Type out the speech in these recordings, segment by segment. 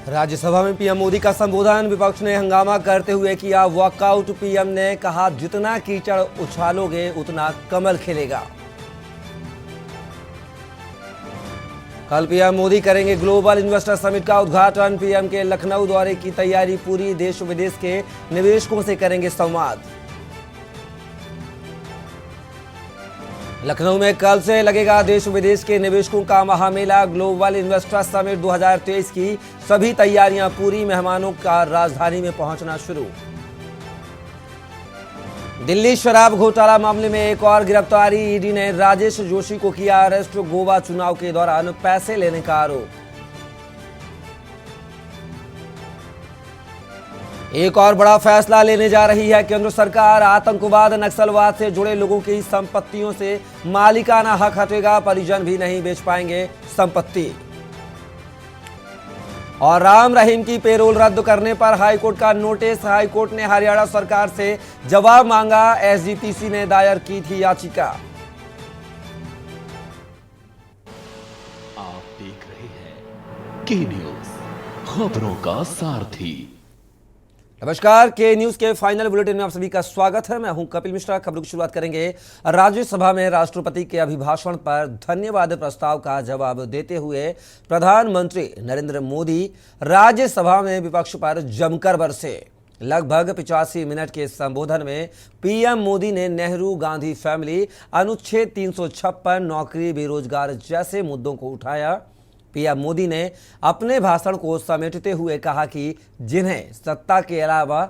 राज्यसभा में पीएम मोदी का संबोधन, विपक्ष ने हंगामा करते हुए किया वॉकआउट। पीएम ने कहा, जितना कीचड़ उछालोगे उतना कमल खिलेगा। कल पीएम मोदी करेंगे ग्लोबल इन्वेस्टर समिट का उद्घाटन। पीएम के लखनऊ दौरे की तैयारी पूरी, देश विदेश के निवेशकों से करेंगे संवाद। लखनऊ में कल से लगेगा देश विदेश के निवेशकों का महामेला। ग्लोबल इन्वेस्टर समिट 2023 की सभी तैयारियां पूरी, मेहमानों का राजधानी में पहुंचना शुरू। दिल्ली शराब घोटाला मामले में एक और गिरफ्तारी, ईडी ने राजेश जोशी को किया अरेस्ट। गोवा चुनाव के दौरान पैसे लेने का आरोप। एक और बड़ा फैसला लेने जा रही है केंद्र सरकार। आतंकवाद, नक्सलवाद से जुड़े लोगों की संपत्तियों से मालिकाना हक हटेगा, परिजन भी नहीं बेच पाएंगे संपत्ति। और राम रहीम की पेरोल रद्द करने पर हाईकोर्ट का नोटिस। हाईकोर्ट ने हरियाणा सरकार से जवाब मांगा। एसजीपीसी ने दायर की थी याचिका। आप देख रहे हैं के न्यूज, खबरों का सारथी। नमस्कार, के न्यूज के फाइनल बुलेटिन में आप सभी का स्वागत है। मैं हूं कपिल मिश्रा। खबरों की शुरुआत करेंगे राज्यसभा में राष्ट्रपति के अभिभाषण पर धन्यवाद प्रस्ताव का जवाब देते हुए प्रधानमंत्री नरेंद्र मोदी राज्यसभा में विपक्ष पर जमकर बरसे। लगभग 85 मिनट के संबोधन में पीएम मोदी ने नेहरू गांधी फैमिली, अनुच्छेद 356, नौकरी, बेरोजगार जैसे मुद्दों को उठाया। पीएम मोदी ने अपने भाषण को समेटते हुए कहा कि जिन्हें सत्ता के अलावा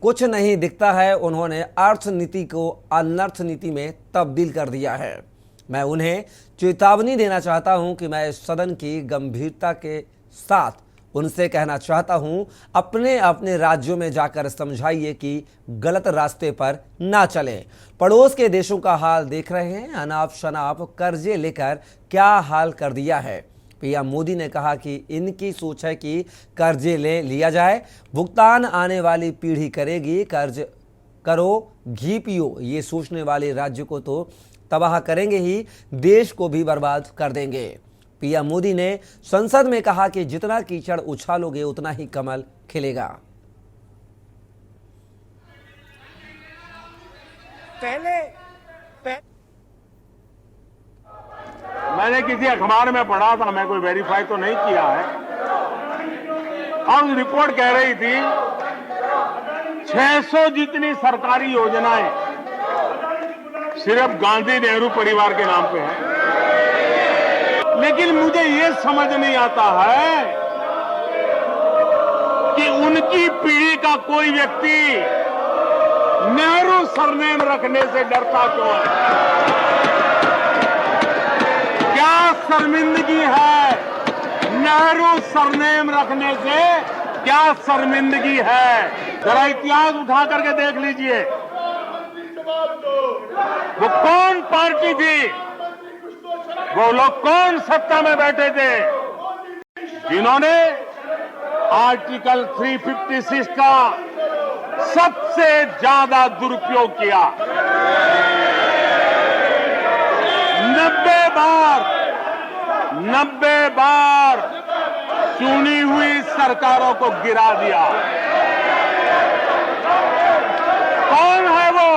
कुछ नहीं दिखता है, उन्होंने अर्थनीति को अनर्थ नीति में तब्दील कर दिया है। मैं उन्हें चेतावनी देना चाहता हूं कि मैं इस सदन की गंभीरता के साथ उनसे कहना चाहता हूं, अपने अपने राज्यों में जाकर समझाइए कि गलत रास्ते पर ना चलें। पड़ोस के देशों का हाल देख रहे हैं, अनाप शनाप कर्जे लेकर क्या हाल कर दिया है। पीएम मोदी ने कहा कि इनकी सोच है कि कर्जे ले लिया जाए, भुगतान आने वाली पीढ़ी करेगी, कर्ज करो घी पियो, ये सोचने वाले राज्य को तो तबाह करेंगे ही, देश को भी बर्बाद कर देंगे। पीएम मोदी ने संसद में कहा कि जितना कीचड़ उछालोगे उतना ही कमल खिलेगा। मैंने किसी अखबार में पढ़ा था, मैं कोई वेरीफाई तो नहीं किया है, और रिपोर्ट कह रही थी 600 जितनी सरकारी योजनाएं सिर्फ गांधी नेहरू परिवार के नाम पे है। लेकिन मुझे ये समझ नहीं आता है कि उनकी पीढ़ी का कोई व्यक्ति नेहरू सरनेम रखने से डरता क्यों है। शर्मिंदगी है नेहरू सरनेम रखने से, क्या शर्मिंदगी है। जरा इतिहास उठा करके देख लीजिए, वो कौन पार्टी थी, वो लोग कौन सत्ता में बैठे थे जिन्होंने आर्टिकल 356 का सबसे ज्यादा दुरुपयोग किया। 90 बार चुनी हुई सरकारों को गिरा दिया। कौन है वो,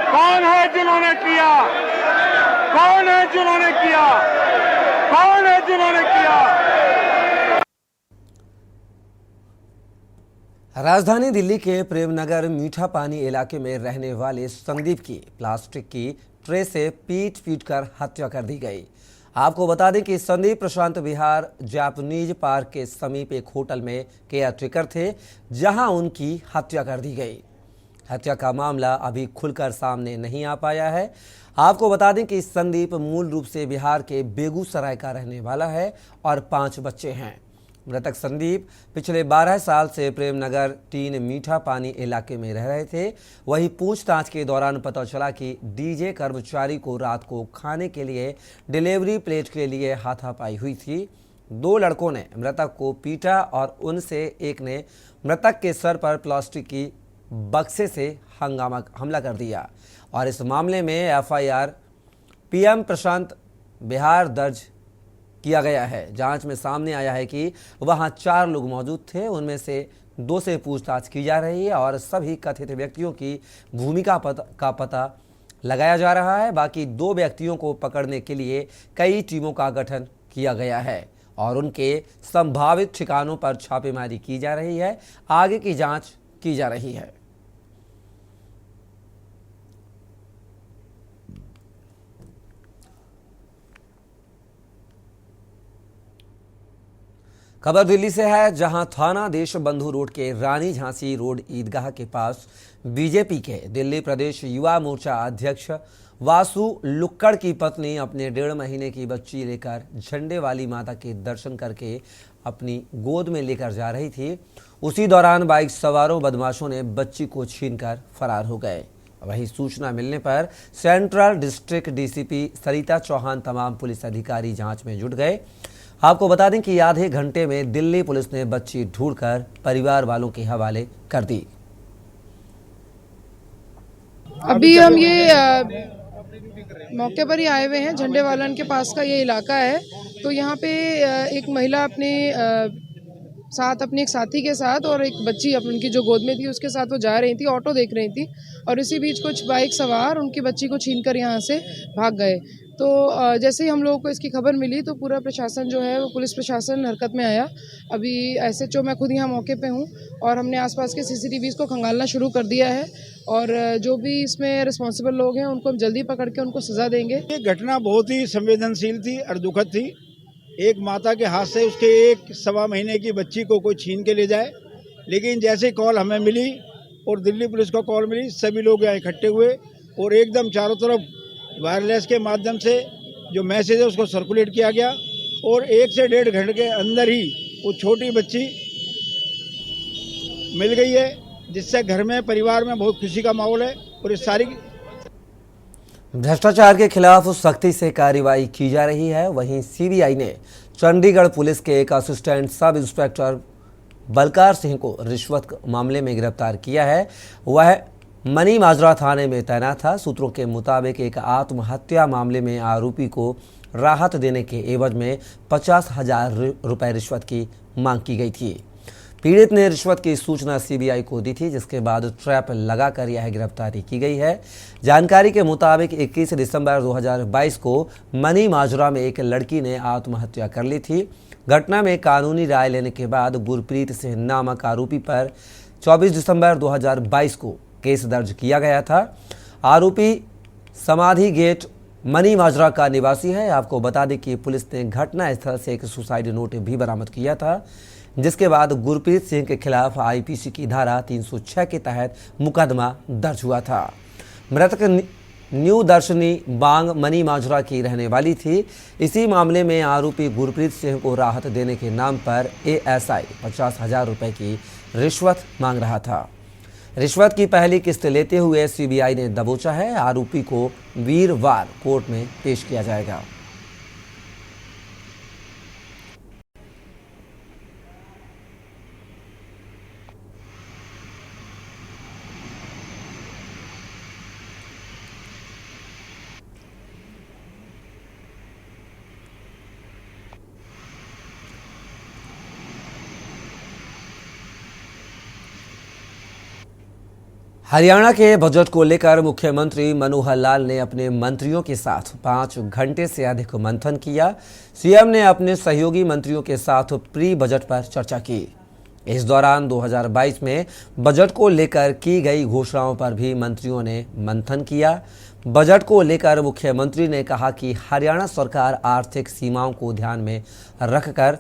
कौन है जिन्होंने किया, कौन है जिन्होंने किया, कौन है जिन्होंने किया। राजधानी दिल्ली के प्रेमनगर मीठा पानी इलाके में रहने वाले संदीप की प्लास्टिक की ट्रे से पीट कर हत्या कर दी गई। आपको बता दें कि संदीप प्रशांत विहार जापानीज पार्क के समीप एक होटल में केयरटेकर थे, जहां उनकी हत्या कर दी गई। हत्या का मामला अभी खुलकर सामने नहीं आ पाया है। आपको बता दें कि संदीप मूल रूप से बिहार के बेगूसराय का रहने वाला है और 5 बच्चे हैं। मृतक संदीप पिछले 12 साल से प्रेमनगर 3 मीठा पानी इलाके में रह रहे थे। वहीं पूछताछ के दौरान पता चला कि डीजे कर्मचारी को रात को खाने के लिए डिलीवरी प्लेट के लिए हाथापाई हुई थी। 2 लड़कों ने मृतक को पीटा और उनसे एक ने मृतक के सर पर प्लास्टिक की बक्से से हमला कर दिया और इस मामले में एफआईआर पीएम प्रशांत बिहार दर्ज किया गया है। जांच में सामने आया है कि वहां 4 लोग मौजूद थे, उनमें से 2 से पूछताछ की जा रही है और सभी कथित व्यक्तियों की भूमिका का पता लगाया जा रहा है। बाकी 2 व्यक्तियों को पकड़ने के लिए कई टीमों का गठन किया गया है और उनके संभावित ठिकानों पर छापेमारी की जा रही है। आगे की जांच की जा रही है। खबर दिल्ली से है, जहां थाना देशबंधु रोड के रानी झांसी रोड ईदगाह के पास बीजेपी के दिल्ली प्रदेश युवा मोर्चा अध्यक्ष वासु लुक्कड़ की पत्नी अपने 1.5 महीने की बच्ची लेकर झंडे वाली माता के दर्शन करके अपनी गोद में लेकर जा रही थी। उसी दौरान बाइक सवारों बदमाशों ने बच्ची को छीनकर फरार हो गए। वहीं सूचना मिलने पर central district DCP Sarita Chauhan तमाम पुलिस अधिकारी जांच में जुट गए। आपको बता दें कि आधे घंटे में दिल्ली पुलिस ने बच्ची ढूंढकर परिवार वालों के हवाले कर दी। अभी हम ये मौके पर ही आए हुए हैं। झंडे वालन के पास का ये इलाका है। तो यहाँ पे एक महिला अपने साथ, अपने एक साथी के साथ और एक बच्ची उनकी जो गोद में थी उसके साथ वो जा रही थी, ऑटो देख रही थी और इसी बीच कुछ बाइक सवार उनकी बच्ची को छीनकर यहाँ से भाग गए। तो जैसे ही हम लोगों को इसकी खबर मिली तो पूरा प्रशासन जो है वो पुलिस प्रशासन हरकत में आया। अभी एसएचओ मैं खुद यहाँ मौके पे हूँ और हमने आसपास के सीसीटीवीज़ को खंगालना शुरू कर दिया है और जो भी इसमें रिस्पॉन्सिबल लोग हैं उनको हम जल्दी पकड़ के उनको सज़ा देंगे। ये घटना बहुत ही संवेदनशील थी और दुखद थी। एक माता के हाथ से उसके 1.25 महीने की बच्ची को कोई छीन के ले जाए, लेकिन जैसे कॉल हमें मिली और दिल्ली पुलिस को कॉल मिली, सभी लोग यहाँ इकट्ठे हुए और एकदम चारों तरफ वायरलेस के माध्यम से जो मैसेज है उसको सर्कुलेट किया गया और 1 से 1.5 घंटे के अंदर ही वो छोटी बच्ची मिल गई है, जिससे घर में परिवार में बहुत खुशी का माहौल है। और इस सारी भ्रष्टाचार के खिलाफ सख्ती से कार्रवाई की जा रही है। वहीं सीबीआई ने चंडीगढ़ पुलिस के एक assistant sub inspector Balkar Singh को रिश्वत मामले में गिरफ्तार किया है। वह मनी माजरा थाने में तैनात था। सूत्रों के मुताबिक एक आत्महत्या मामले में आरोपी को राहत देने के एवज में 50,000 रुपए रिश्वत की मांग की गई थी। पीड़ित ने रिश्वत की सूचना सीबीआई को दी थी, जिसके बाद ट्रैप लगाकर यह गिरफ्तारी की गई है। जानकारी के मुताबिक 21 दिसंबर 2022 को मनी माजरा में एक लड़की ने आत्महत्या कर ली थी। घटना में कानूनी राय लेने के बाद गुरप्रीत सिंह नामक आरोपी पर 24 दिसंबर 2022 को केस दर्ज किया गया था। आरोपी समाधि गेट मनी माजरा का निवासी है। आपको बता दें कि पुलिस ने घटना स्थल से एक सुसाइड नोट भी बरामद किया था, जिसके बाद गुरप्रीत सिंह के खिलाफ आईपीसी की धारा 306 के तहत मुकदमा दर्ज हुआ था। मृतक न्यू दर्शनी बांग मनी माजरा की रहने वाली थी। इसी मामले में आरोपी गुरप्रीत सिंह को राहत देने के नाम पर एएसआई 50,000 रुपए की रिश्वत मांग रहा था। रिश्वत की पहली किस्त लेते हुए सीबीआई ने दबोचा है। आरोपी को वीरवार कोर्ट में पेश किया जाएगा। हरियाणा के बजट को लेकर मुख्यमंत्री मनोहर लाल ने अपने मंत्रियों के साथ 5 घंटे से अधिक मंथन किया। सीएम ने अपने सहयोगी मंत्रियों के साथ प्री बजट पर चर्चा की। इस दौरान 2022 में बजट को लेकर की गई घोषणाओं पर भी मंत्रियों ने मंथन किया। बजट को लेकर मुख्यमंत्री ने कहा कि हरियाणा सरकार आर्थिक सीमाओं को ध्यान में रखकर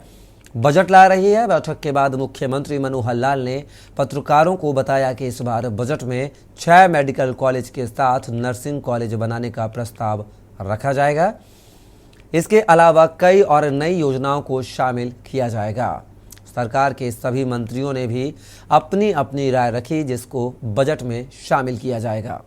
बजट ला रही है। बैठक के बाद मुख्यमंत्री मनोहर लाल ने पत्रकारों को बताया कि इस बार बजट में 6 मेडिकल कॉलेज के साथ नर्सिंग कॉलेज बनाने का प्रस्ताव रखा जाएगा। इसके अलावा कई और नई योजनाओं को शामिल किया जाएगा। सरकार के सभी मंत्रियों ने भी अपनी अपनी राय रखी, जिसको बजट में शामिल किया जाएगा।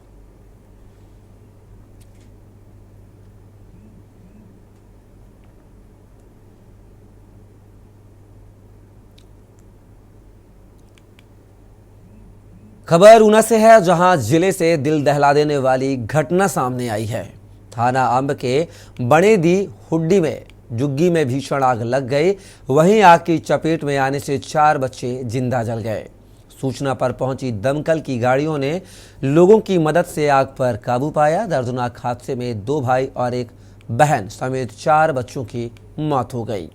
खबर ऊना से है, जहां जिले से दिल दहला देने वाली घटना सामने आई है। थाना अंब के बड़ेदी हुड्डी में जुग्गी में भीषण आग लग गई। वहीं आग की चपेट में आने से 4 बच्चे जिंदा जल गए। सूचना पर पहुंची दमकल की गाड़ियों ने लोगों की मदद से आग पर काबू पाया। दर्दनाक हादसे में 2 भाई और एक बहन समेत 4 बच्चों की मौत हो गई।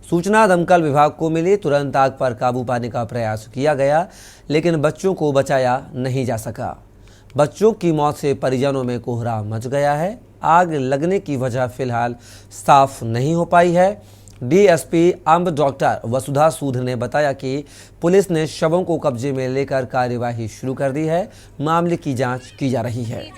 सूचना दमकल विभाग को मिली। तुरंत आग पर काबू पाने का प्रयास किया गया, लेकिन बच्चों को बचाया नहीं जा सका। बच्चों की मौत से परिजनों में कोहराम मच गया है। आग लगने की वजह फिलहाल साफ नहीं हो पाई है। डीएसपी अंब डॉक्टर वसुधा सूद ने बताया कि पुलिस ने शवों को कब्जे में लेकर कार्यवाही शुरू कर दी है। मामले की जांच की जा रही है।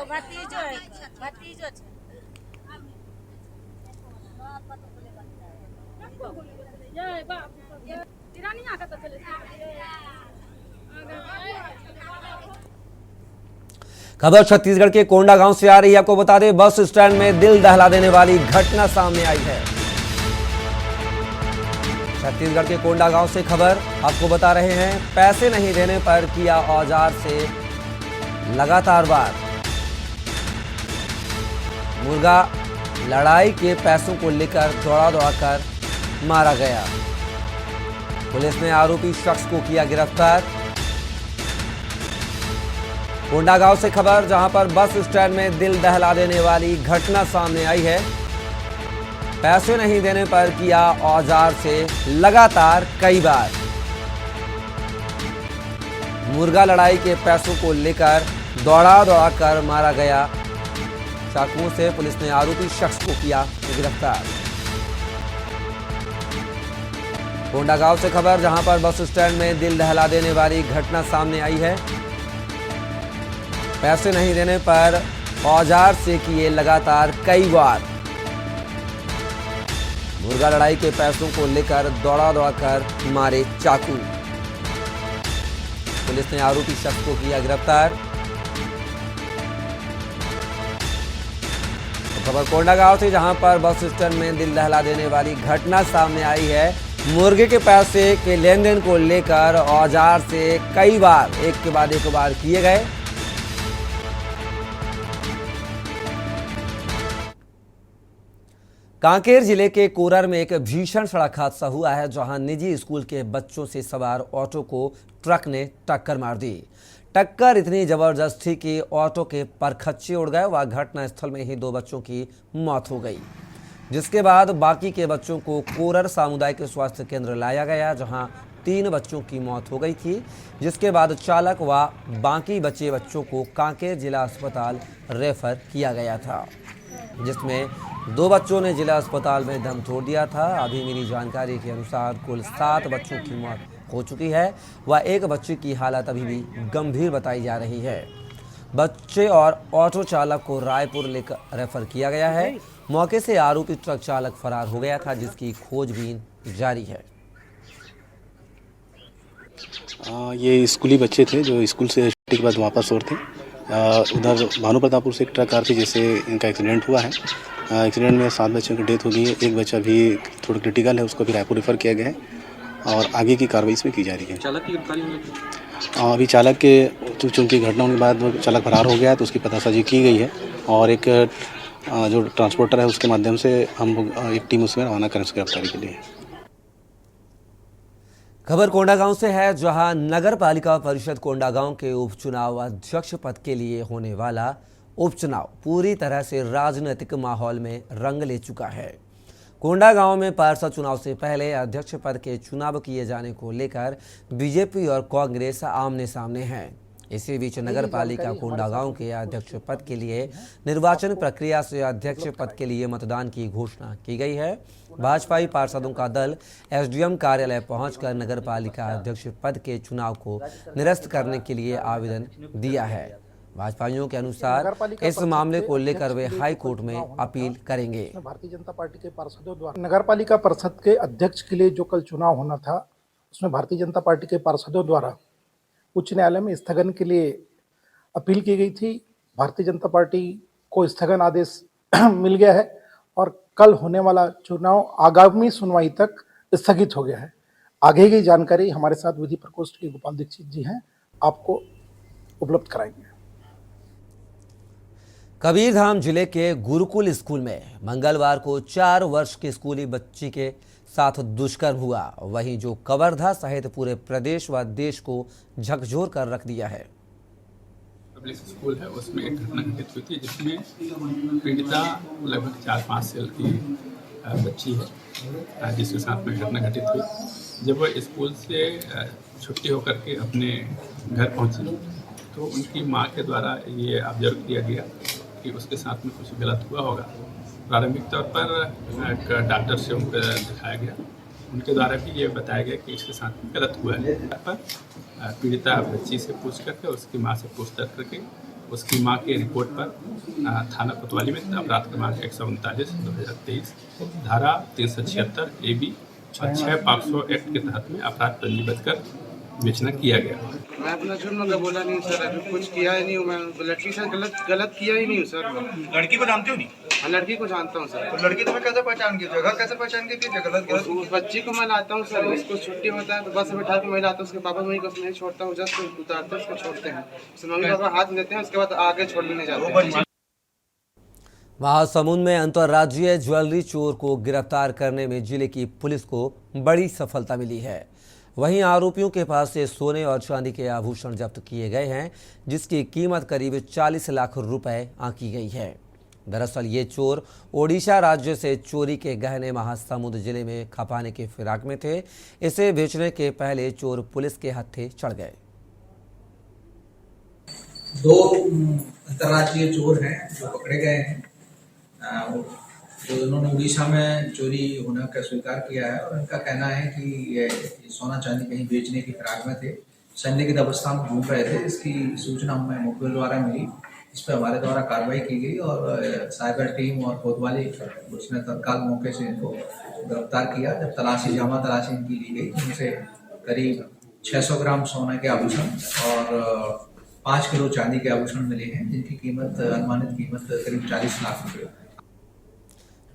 भतीजो छै। खबर छत्तीसगढ़ के कोंडा गांव से आ रही है। आपको बता दें, बस स्टैंड में दिल दहला देने वाली घटना सामने आई है। छत्तीसगढ़ के कोंडा गांव से खबर आपको बता रहे हैं। पैसे नहीं देने पर किया औजार से लगातार वार। मुर्गा लड़ाई के पैसों को लेकर दौड़ा कर मारा गया। पुलिस ने आरोपी शख्स को किया गिरफ्तार। कोंडा गांव से खबर, जहां पर बस स्टैंड में दिल दहला देने वाली घटना सामने आई है। पैसे नहीं देने पर किया औजार से लगातार कई बार। मुर्गा लड़ाई के पैसों को लेकर दौड़ा कर मारा गया। चाकुओं से पुलिस ने आरोपी शख्स को किया गिरफ्तार। कोंडा गांव से खबर, जहां पर बस स्टैंड में दिल दहला देने वाली घटना सामने आई है। पैसे नहीं देने पर औजार से किए लगातार कई वार। मुर्गा लड़ाई के पैसों को लेकर दौड़ा कर मारे चाकू। पुलिस ने आरोपी शख्स को किया गिरफ्तार। तो खबर कोंडा गांव से, जहां पर बस स्टैंड में दिल दहला देने वाली घटना सामने आई है। मुर्गे के पैसे के लेन देन को लेकर औजार से कई बार एक के बाद एक बार किए गए। कांकेर जिले के कोरर में एक भीषण सड़क हादसा हुआ है, जहां निजी स्कूल के बच्चों से सवार ऑटो को ट्रक ने टक्कर मार दी। टक्कर इतनी जबरदस्त थी कि ऑटो के परखच्चे उड़ गए। वह घटनास्थल में ही 2 बच्चों की मौत हो गई, जिसके बाद बाकी के बच्चों को कोरर सामुदायिक स्वास्थ्य केंद्र लाया गया, जहां 3 बच्चों की मौत हो गई थी। जिसके बाद चालक व बाकी बचे बच्चों को कांकेर जिला अस्पताल रेफर किया गया था, जिसमें 2 बच्चों ने जिला अस्पताल में दम तोड़ दिया था। अभी मिली जानकारी के अनुसार कुल 7 बच्चों की मौत हो चुकी है व एक बच्चे की हालत अभी भी गंभीर बताई जा रही है। बच्चे और ऑटो चालक को रायपुर लेकर रेफर किया गया है। मौके से आरोपी ट्रक चालक फरार हो गया था, जिसकी खोजबीन जारी है। ये स्कूली बच्चे थे जो स्कूल से छुट्टी के बाद वापस और थे। उधर भानु प्रतापपुर से एक ट्रक कार थी, जिससे इनका एक्सीडेंट हुआ है। एक्सीडेंट में 7 बच्चों की डेथ हो गई है। एक बच्चा भी थोड़ा क्रिटिकल है, उसको भी रायपुर रेफर किया गया है और आगे की कार्रवाई इसमें की जा रही है। चालक की गिरफ्तारी अभी चालक के चूँकि घटना होने के बाद वो चालक फरार हो गया है, तो उसकी पतासाजी की गई है और एक जो ट्रांसपोर्टर है उसके माध्यम से हम लोग एक टीम उसमें रवाना करें उसकी गिरफ्तारी के लिए। खबर कोंडा गांव से है, जहां नगर पालिका परिषद कोंडा गांव के उपचुनाव अध्यक्ष पद के लिए होने वाला उपचुनाव पूरी तरह से राजनीतिक माहौल में रंग ले चुका है। कोंडा गांव में पार्षद चुनाव से पहले अध्यक्ष पद के चुनाव किए जाने को लेकर बीजेपी और कांग्रेस आमने सामने हैं। इसी बीच नगर पालिका कोंडा गांव के अध्यक्ष पद के लिए निर्वाचन प्रक्रिया से अध्यक्ष पद के लिए मतदान की घोषणा की गई है। भाजपाई पार्षदों का दल एसडीएम कार्यालय पहुंचकर नगर पालिका अध्यक्ष पद के चुनाव को निरस्त करने के लिए आवेदन दिया है। भाजपाइयों के अनुसार इस मामले को लेकर वे हाई कोर्ट में अपील करेंगे। भारतीय जनता पार्टी के पार्षदों द्वारा नगर पालिका परिषद के अध्यक्ष के लिए जो कल चुनाव होना था, उसमें भारतीय जनता पार्टी के पार्षदों द्वारा उच्च न्यायालय में स्थगन के लिए अपील की गई थी। भारतीय जनता पार्टी को स्थगन आदेश मिल गया है और कल होने वाला चुनाव आगामी सुनवाई तक स्थगित हो गया है। आगे की जानकारी हमारे साथ विधि प्रकोष्ठ के गोपाल दीक्षित जी हैं, आपको उपलब्ध कराएंगे। कबीरधाम जिले के गुरुकुल स्कूल में मंगलवार को 4 वर्ष की स्कूली बच्ची के साथ दुष्कर्म हुआ। वहीं जो कवर्धा सहित पूरे प्रदेश व देश को झकझोर कर रख दिया है। पब्लिक स्कूल है, उसमें एक घटना घटित हुई थी जिसमें पीड़िता लगभग 4-5 साल की बच्ची है जिसके साथ में घटना घटित हुई। जब वह स्कूल से छुट्टी होकर के अपने घर पहुंची तो उनकी मां के द्वारा ये ऑब्जर्व किया गया कि उसके साथ में कुछ गलत हुआ होगा। प्रारंभिक तौर पर एक डॉक्टर से उनको दिखाया गया, उनके द्वारा भी ये बताया गया कि इसके साथ में गलत हुआ है। पर पीड़िता बच्ची से पूछ करके उसकी मां से पूछताछ करके उसकी मां के रिपोर्ट पर थाना कोतवाली में अपराध क्रमांक 139/2023 धारा 376 AB और 6 पॉक्सो एक्ट के तहत में अपराध पंजीबद्ध कर विवेचना किया गया। मैं अपना जुर्म का बोला नहीं सर, अभी कुछ किया ही नहीं हूँ। मैं लड़की से गलत किया ही नहीं हूँ सर। लड़की को जानते हो नहीं? हाँ, लड़की को जानता हूँ सर। तो लड़की तुम्हें कैसे पहचान की? जगह कैसे पहचान की थी? गलत उस बच्ची को मैं लाता हूँ सर, उसको छुट्टी होता है तो बस में बैठा के मैं लाता हूँ। उसके पापा मम्मी को नहीं छोड़ता हूँ, जस्ट उतारते उसको छोड़ते हैं। उसके मम्मी पापा हाथ लेते हैं, उसके बाद आगे छोड़ने जाते हैं। महासमुंद में अंतर्राज्यीय ज्वेलरी चोर को गिरफ्तार करने में जिले की पुलिस को बड़ी सफलता मिली है। वहीं आरोपियों के पास से सोने और चांदी के आभूषण जब्त किए गए हैं, जिसकी कीमत करीब 40 लाख रुपए आंकी गई है। दरअसल ये चोर ओडिशा राज्य से चोरी के गहने महासमुंद जिले में खपाने के फिराक में थे। इसे बेचने के पहले चोर पुलिस के हत्थे चढ़ गए। 2 अंतर्राज्यीय चोर हैं जो पकड़े गए हैं, जो इन्होंने उड़ीसा में चोरी होने का स्वीकार किया है और इनका कहना है कि ये सोना चांदी कहीं बेचने की फिराक में थे, संदिग्ध अवस्था में घूम रहे थे। इसकी सूचना हमें मुखबिर द्वारा मिली, इस पर हमारे द्वारा कार्रवाई की गई और साइबर टीम और कोतवाली उसने तत्काल मौके से इनको गिरफ्तार किया। जब जामा तलाशी इनकी ली गई, इनसे करीब 600 ग्राम सोने के आभूषण और 5 किलो चांदी के आभूषण मिले हैं, जिनकी कीमत अनुमानित कीमत करीब 40 लाख रुपये।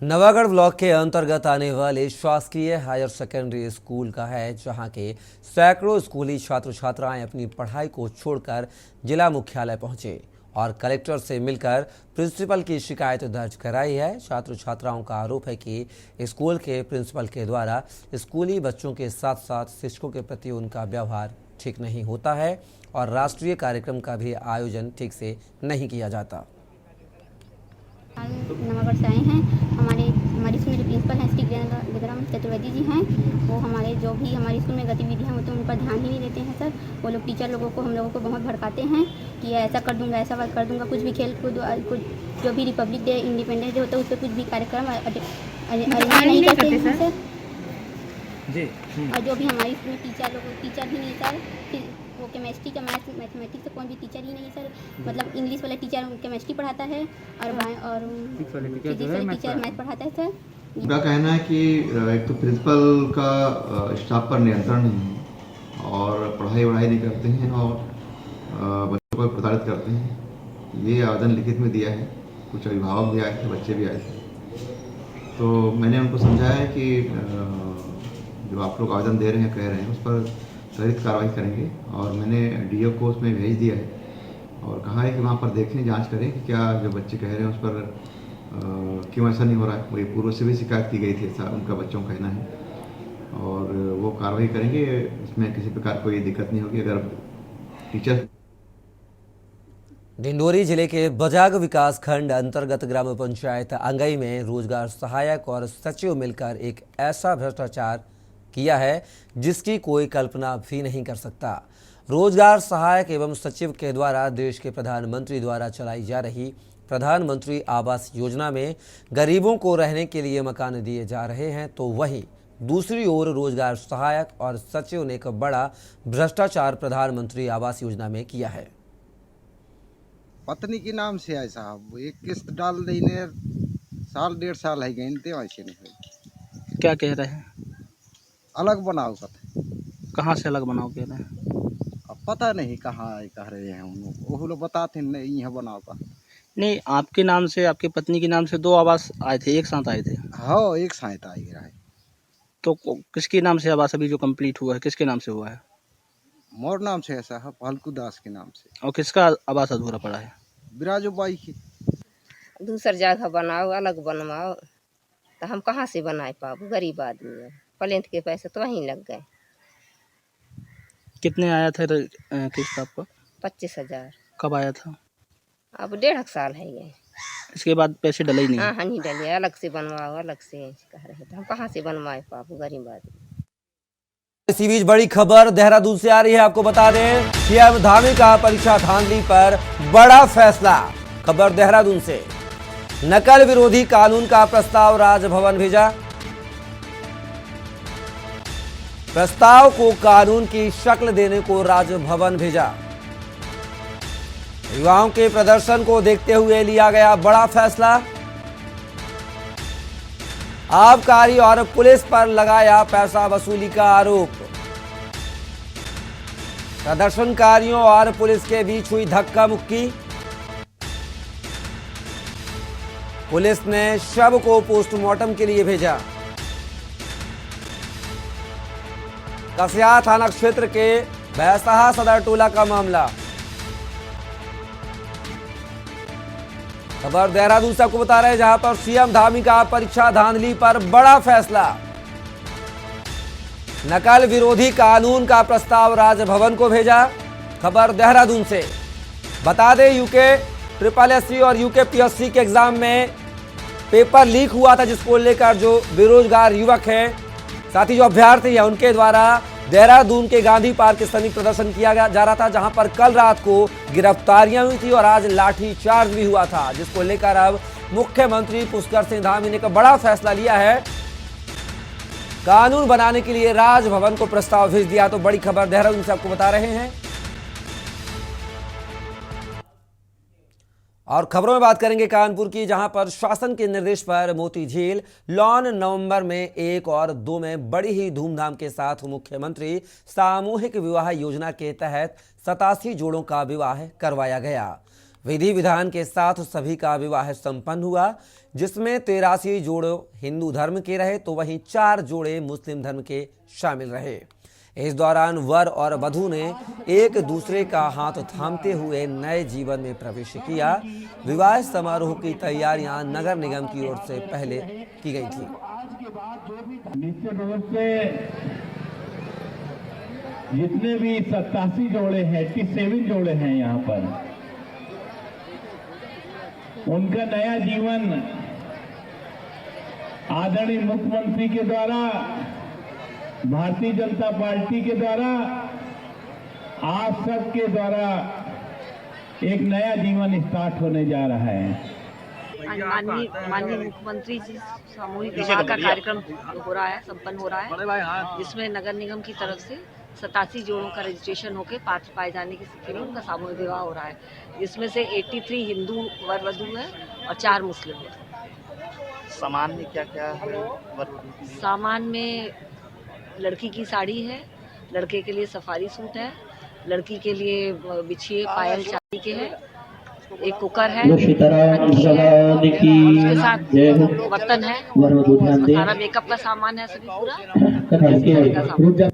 नवागढ़ ब्लॉक के अंतर्गत आने वाले शासकीय हायर सेकेंडरी स्कूल का है, जहां के सैकड़ों स्कूली छात्र छात्राएं अपनी पढ़ाई को छोड़कर जिला मुख्यालय पहुंचे और कलेक्टर से मिलकर प्रिंसिपल की शिकायत दर्ज कराई है। छात्र छात्राओं का आरोप है कि स्कूल के प्रिंसिपल के द्वारा स्कूली बच्चों के साथ साथ शिक्षकों के प्रति उनका व्यवहार ठीक नहीं होता है और राष्ट्रीय कार्यक्रम का भी आयोजन ठीक से नहीं किया जाता। नवागढ़ से आए हैं। हमारी स्कूल में जो प्रिंसिपल हैं श्री गिरिराम चतुर्वेदी जी हैं, वो हमारे जो भी हमारी स्कूल में गतिविधियां होती हैं उन पर ध्यान ही नहीं देते हैं सर। वो लोग टीचर लोगों को, हम लोगों को बहुत भड़काते हैं कि ऐसा कर दूंगा, ऐसा वर्क कर दूंगा। कुछ भी खेल कूद, जो भी रिपब्लिक डे, इंडिपेंडेंस डे होता है, उस पर कुछ भी कार्यक्रम अरेंज नहीं करते हैं सर जी। और जो भी हमारी स्कूल में टीचर भी नहीं सर, वो केमिस्ट्री का मैथमेटिक्स का कोई भी टीचर ही नहीं सर। मतलब इंग्लिश वाला टीचर केमिस्ट्री पढ़ाता है और फिजिक्स वाला टीचर मैथ पढ़ाता है सर। उनका कहना है कि एक तो प्रिंसिपल का स्टाफ पर नियंत्रण नहीं है और पढ़ाई नहीं करते हैं और बच्चों को प्रताड़ित करते हैं। ये आवेदन लिखित में दिया है, कुछ अभिभावक भी आए थे, बच्चे भी आए थे। तो मैंने उनको समझाया है कि जो आप लोग आवेदन दे रहे हैं, कह रहे हैं, उस पर त्वरित कार्रवाई करेंगे और मैंने डीओ को उसमें भेज दिया है और कहा है कि वहाँ पर देखें, जांच करें कि क्या जो बच्चे कह रहे हैं उस पर क्यों ऐसा नहीं हो रहा है। वही पूर्व से भी शिकायत की गई थी, ऐसा उनका बच्चों का कहना है और वो कार्रवाई करेंगे। इसमें किसी प्रकार कोई दिक्कत नहीं होगी। अगर टीचर डिंडोरी जिले के बजाग विकास खंड अंतर्गत ग्राम पंचायत अंगई में रोजगार सहायक और सचिव मिलकर एक ऐसा भ्रष्टाचार किया है जिसकी कोई कल्पना भी नहीं कर सकता। रोजगार सहायक एवं सचिव के द्वारा देश के प्रधानमंत्री द्वारा चलाई जा रही प्रधानमंत्री आवास योजना में गरीबों को रहने के लिए मकान दिए जा रहे हैं, तो वहीं दूसरी ओर रोजगार सहायक और सचिव ने एक बड़ा भ्रष्टाचार प्रधानमंत्री आवास योजना में किया है। पत्नी के नाम से है साहब, एक किस्त डाल देने 1.5 साल है गए वैसे नहीं है। क्या कह रहे हैं? अलग बनाओ कहते। कहाँ से अलग बनाओ कह रहे हैं? अब पता नहीं कहाँ कह रहे हैं उन लोग, वो लोग बताते नहीं है बनाओ का। नहीं, आपके नाम से, आपके पत्नी के नाम से 2 आवास आए थे, एक साथ आए थे? हाँ, एक साथ आ गया है। तो किसके नाम से आवास अभी जो कंप्लीट हुआ है, किसके नाम से हुआ है? मोर नाम से है साहब, फाल्गु दास के नाम से। और किसका आवास अधूरा पड़ा है? बिराजो बाई की। दूसर जगह बनाओ, अलग बनवाओ, तो हम कहाँ से बनाए पाबो? गरीब आदमी है, प्लेंथ के पैसे तो वहीं लग गए। कितने आया था किस्त आपका? 25,000। कब आया था? अब 1.5 साल है ये। इसके बाद पैसे डले ही नहीं? हाँ नहीं डले, अलग से बनवाओ, अलग से कह रहे थे, हम कहाँ से बनवाए पाबो? गरीब आदमी। इसी बीच बड़ी खबर देहरादून से आ रही है। आपको बता दें, सीएम धामी का परीक्षा धांधली पर बड़ा फैसला। खबर देहरादून से। नकल विरोधी कानून का प्रस्ताव राजभवन भेजा। प्रस्ताव को कानून की शक्ल देने को राजभवन भेजा। युवाओं के प्रदर्शन को देखते हुए लिया गया बड़ा फैसला। आबकारी और पुलिस पर लगाया पैसा वसूली का आरोप। प्रदर्शनकारियों और पुलिस के बीच हुई धक्का मुक्की। पुलिस ने शव को पोस्टमार्टम के लिए भेजा। कसिया थाना क्षेत्र के बैसाहा सदर टोला का मामला। खबर देहरादून से आपको बता रहे हैं, जहां पर सीएम धामी का परीक्षा धांधली पर बड़ा फैसला। नकल विरोधी कानून का प्रस्ताव राजभवन को भेजा। खबर देहरादून से। बता दें, यूके SSC और यूके PSC के एग्जाम में पेपर लीक हुआ था, जिसको लेकर जो बेरोजगार युवक हैं, साथ ही जो अभ्यर्थी हैं, उनके द्वारा देहरादून के गांधी पार्क के समीप प्रदर्शन किया जा रहा था, जहां पर कल रात को गिरफ्तारियां हुई थी और आज लाठी चार्ज भी हुआ था, जिसको लेकर अब मुख्यमंत्री पुष्कर सिंह धामी ने बड़ा फैसला लिया है। कानून बनाने के लिए राजभवन को प्रस्ताव भेज दिया। तो बड़ी खबर देहरादून से आपको बता रहे हैं। और खबरों में बात करेंगे कानपुर की, जहां पर शासन के निर्देश पर मोती झील लॉन नवंबर में 1 और 2 में बड़ी ही धूमधाम के साथ मुख्यमंत्री सामूहिक विवाह योजना के तहत 87 जोड़ों का विवाह करवाया गया। विधि विधान के साथ सभी का विवाह संपन्न हुआ, जिसमें 83 जोड़े हिंदू धर्म के रहे, तो वहीं 4 जोड़े मुस्लिम धर्म के शामिल रहे। इस दौरान वर और वधू ने एक दूसरे का हाथ थामते हुए नए जीवन में प्रवेश किया। विवाह समारोह की तैयारियां नगर निगम की ओर से पहले की गई थी। निश्चित रूप से जितने भी 87 जोड़े हैं, 87 जोड़े हैं यहाँ पर, उनका नया जीवन आदरणीय मुख्यमंत्री के द्वारा, भारतीय जनता पार्टी के द्वारा, आप सबके द्वारा एक नया जीवन स्टार्ट होने जा रहा है। माननीय मुख्यमंत्री जी सामूहिक विवाह का कार्यक्रम हो रहा है, संपन्न हो रहा है, जिसमें नगर निगम की तरफ से 87 जोड़ों का रजिस्ट्रेशन होकर पात्र पाए जाने की स्थिति में उनका सामूहिक विवाह हो रहा है, जिसमें से 83 हिंदू वर वधू है और 4 मुस्लिम है। सामान में क्या क्या है? सामान में लड़की की साड़ी है, लड़के के लिए सफारी सूट है, लड़की के लिए बिछिए पायल चांदी के हैं, एक कुकर है, उसके साथ बर्तन है, सारा मेकअप का सामान है, सभी पूरा।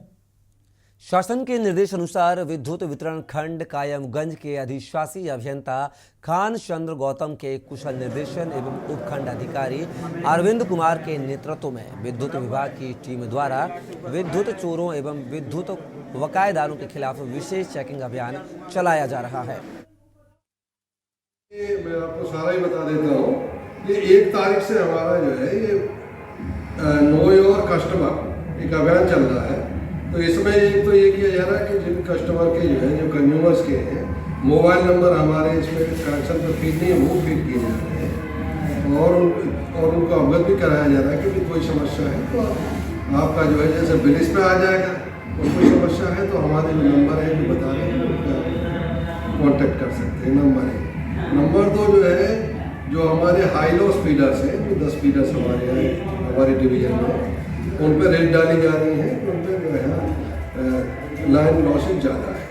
शासन के निर्देश अनुसार विद्युत वितरण खंड कायमगंज के अधिशासी अभियंता खान चंद्र गौतम के कुशल निर्देशन एवं उपखंड अधिकारी अरविंद कुमार के नेतृत्व में विद्युत विभाग की टीम द्वारा विद्युत चोरों एवं विद्युत बकायेदारों के खिलाफ विशेष चेकिंग अभियान चलाया जा रहा है। मैं आपको सारा ही बता देता हूँ, ये 1 तारीख से हमारा जो है ये नो योर कस्टमर एक अभियान चल रहा है। तो इसमें एक तो ये किया जा रहा है कि जिन कस्टमर के जो है, जो कंज्यूमर्स के हैं, मोबाइल नंबर हमारे इसमें कनेक्शन पर फीड नहीं है, वो फीड किए जा रहे हैं और उनको अवगत भी कराया जा रहा है कि कोई समस्या है तो आपका जो है जैसे बिल इस पर आ जाएगा, और कोई समस्या है तो हमारे जो नंबर है जो बता रहे हैं उनका कॉन्टेक्ट कर सकते हैं। नंबर 2 जो है, जो हमारे हाई लो स्पीडर्स हैं, जो 10 स्पीडर्स हमारे डिवीजन में, उन पर रेट डाली जा रही है, उन पर जो है लाइन लॉसेज ज़्यादा है।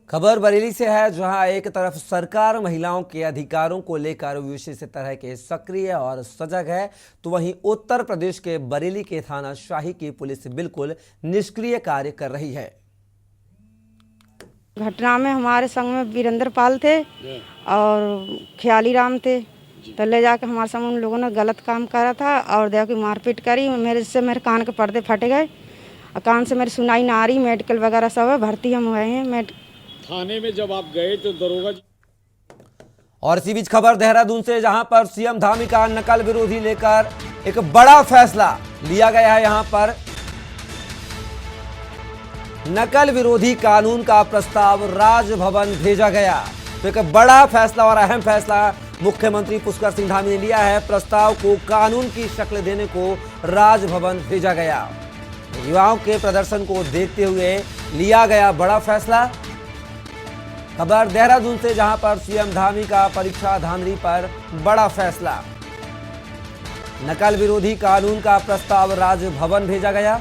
खबर बरेली से है, जहां एक तरफ सरकार महिलाओं के अधिकारों को लेकर विशेष तरह के सक्रिय और सजग है, तो वहीं उत्तर प्रदेश के बरेली के थाना शाही की पुलिस बिल्कुल निष्क्रिय कार्य कर रही है। घटना में हमारे संग में वीरेंद्र पाल थे और ख्याली राम थे, तो ले जाकर हमारे संग उन लोगों ने गलत काम करा था और देखो कि मारपीट करी। मेरे कान के पर्दे फट गए और कान से मेरी सुनाई ना आ रही। मेडिकल वगैरह सब है, भर्ती हम हुए हैं। थाने में जब आप गए तो दरोगा। और इसी बीच खबर देहरादून से, जहां पर सीएम धामी का नकल विरोधी लेकर एक बड़ा फैसला लिया गया है। यहां पर नकल विरोधी कानून का प्रस्ताव राजभवन भेजा गया। तो एक बड़ा फैसला और अहम फैसला मुख्यमंत्री पुष्कर सिंह धामी ने लिया है। प्रस्ताव को कानून की शक्ल देने को राजभवन भेजा गया। युवाओं के प्रदर्शन को देखते हुए लिया गया बड़ा फैसला। खबर देहरादून से, जहां पर सीएम धामी का परीक्षा धांधली पर बड़ा फैसला। नकल विरोधी कानून का प्रस्ताव राजभवन भेजा गया।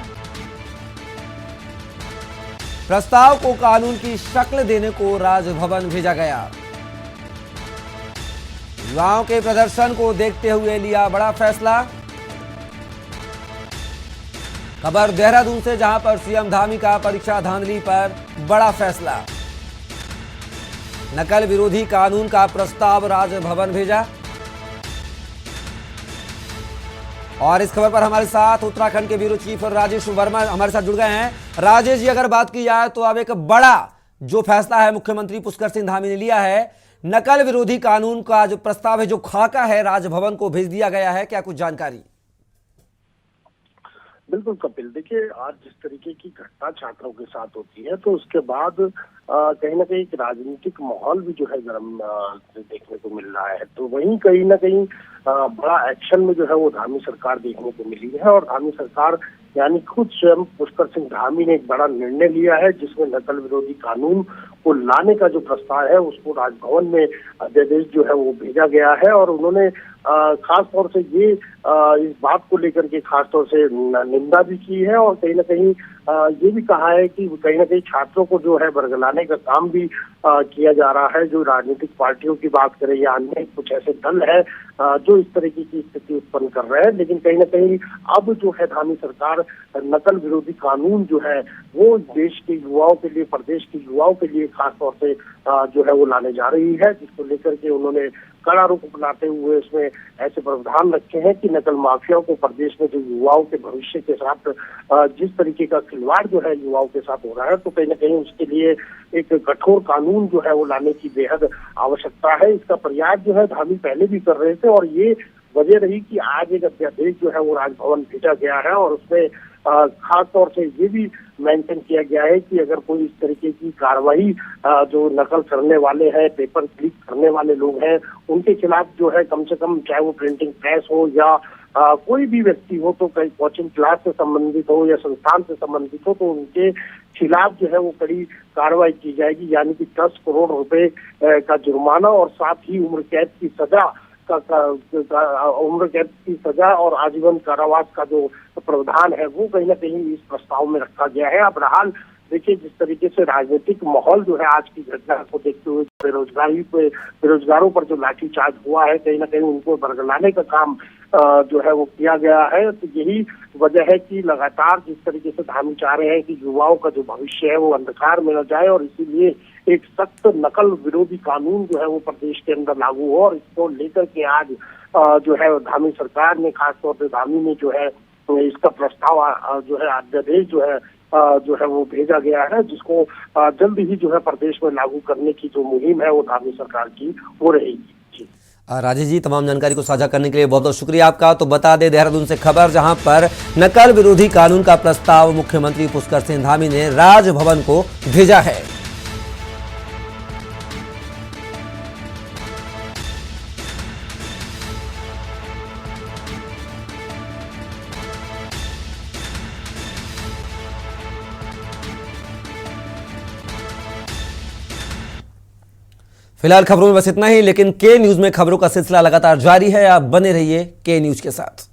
प्रस्ताव को कानून की शक्ल देने को राजभवन भेजा गया। युवाओं के प्रदर्शन को देखते हुए लिया बड़ा फैसला। खबर देहरादून से, जहां पर सीएम धामी का परीक्षा धांधली पर बड़ा फैसला। नकल विरोधी कानून का प्रस्ताव राजभवन भेजा। और इस खबर पर हमारे साथ उत्तराखंड के ब्यूरो चीफ राजेश वर्मा हमारे साथ जुड़ गए हैं। राजेश जी, अगर बात की जाए तो अब एक बड़ा जो फैसला है मुख्यमंत्री पुष्कर सिंह धामी ने लिया है, नकल विरोधी कानून का जो प्रस्ताव है, जो खाका है, राजभवन को भेज दिया गया है। क्या कुछ जानकारी? बिल्कुल कपिल, देखिए आज जिस तरीके की घटना छात्रों के साथ होती है तो उसके बाद कहीं ना कहीं एक राजनीतिक माहौल भी जो है गर्म देखने को मिल रहा है। तो वहीं कहीं ना कहीं बड़ा एक्शन में जो है वो धामी सरकार देखने को मिली है। और धामी सरकार यानी खुद स्वयं पुष्कर सिंह धामी ने एक बड़ा निर्णय लिया है, जिसमें नकल विरोधी कानून को लाने का जो प्रस्ताव है उसको राजभवन में अध्यादेश जो है वो भेजा गया है। और उन्होंने खास तौर से ये इस बात को लेकर के खास तौर से निंदा भी की है और कहीं ना कहीं ये भी कहा है कि कहीं ना कहीं छात्रों को जो है बरगलाने का काम भी किया जा रहा है। जो राजनीतिक पार्टियों की बात करें या अन्य कुछ ऐसे दल है जो इस तरीके की स्थिति उत्पन्न कर रहे हैं, लेकिन कहीं ना कहीं अब जो है धामी सरकार नकल विरोधी कानून जो है वो देश के युवाओं के लिए, प्रदेश के युवाओं के लिए खास तौर से जो है वो लाने जा रही है, जिसको लेकर के उन्होंने कड़ा रुख अपनाते हुए उसमें ऐसे प्रावधान रखे हैं कि नकल माफियाओं को प्रदेश में जो युवाओं के भविष्य के साथ जिस तरीके का खिलवाड़ जो है युवाओं के साथ हो रहा है, तो कहीं ना कहीं उसके लिए एक कठोर कानून जो है वो लाने की बेहद आवश्यकता है। इसका प्रयास जो है धामी पहले भी कर रहे थे और ये वजह रही कि आज एक अध्यादेश जो है वो राजभवन भेजा गया है और उसमें खास तौर से ये भी मेंशन किया गया है कि अगर कोई इस तरीके की कार्रवाई जो नकल करने वाले हैं, पेपर क्लिक करने वाले लोग हैं, उनके खिलाफ जो है कम से कम चाहे वो प्रिंटिंग प्रेस हो या कोई भी व्यक्ति हो, तो कहीं कोचिंग क्लास से संबंधित हो या संस्थान से संबंधित हो, तो उनके खिलाफ जो है वो कड़ी कार्रवाई की जाएगी। यानी कि 10 करोड़ रुपए का जुर्माना और साथ ही उम्र कैद की सजा उम्र कैद की सजा और आजीवन कारावास का जो प्रावधान है वो कहीं ना कहीं इस प्रस्ताव में रखा गया है। अब बहरहाल देखिए जिस तरीके से राजनीतिक माहौल जो है आज की घटना को देखते हुए बेरोजगारों पर जो लाठीचार्ज हुआ है, कहीं ना कहीं उनको बरगलाने का काम जो है वो किया गया है। तो यही वजह है कि लगातार जिस तरीके से धामी चाह रहे हैं कि युवाओं का जो भविष्य है वो अंधकार में न जाए और इसीलिए एक सख्त नकल विरोधी कानून जो है वो प्रदेश के अंदर लागू हो। और इसको लेकर के आज जो है धामी सरकार ने खासतौर से धामी ने जो है तो इसका प्रस्ताव जो है अध्यादेश जो है वो भेजा गया है, जिसको जल्द ही जो है प्रदेश में लागू करने की जो मुहिम है वो धामी सरकार की हो रहेगी। राजेश जी, तमाम जानकारी को साझा करने के लिए बहुत बहुत शुक्रिया आपका। तो बता दें देहरादून से खबर, जहां पर नकल विरोधी कानून का प्रस्ताव मुख्यमंत्री पुष्कर सिंह धामी ने राजभवन को भेजा है। फिलहाल खबरों में बस इतना ही, लेकिन के न्यूज में खबरों का सिलसिला लगातार जारी है। आप बने रहिए के न्यूज के साथ।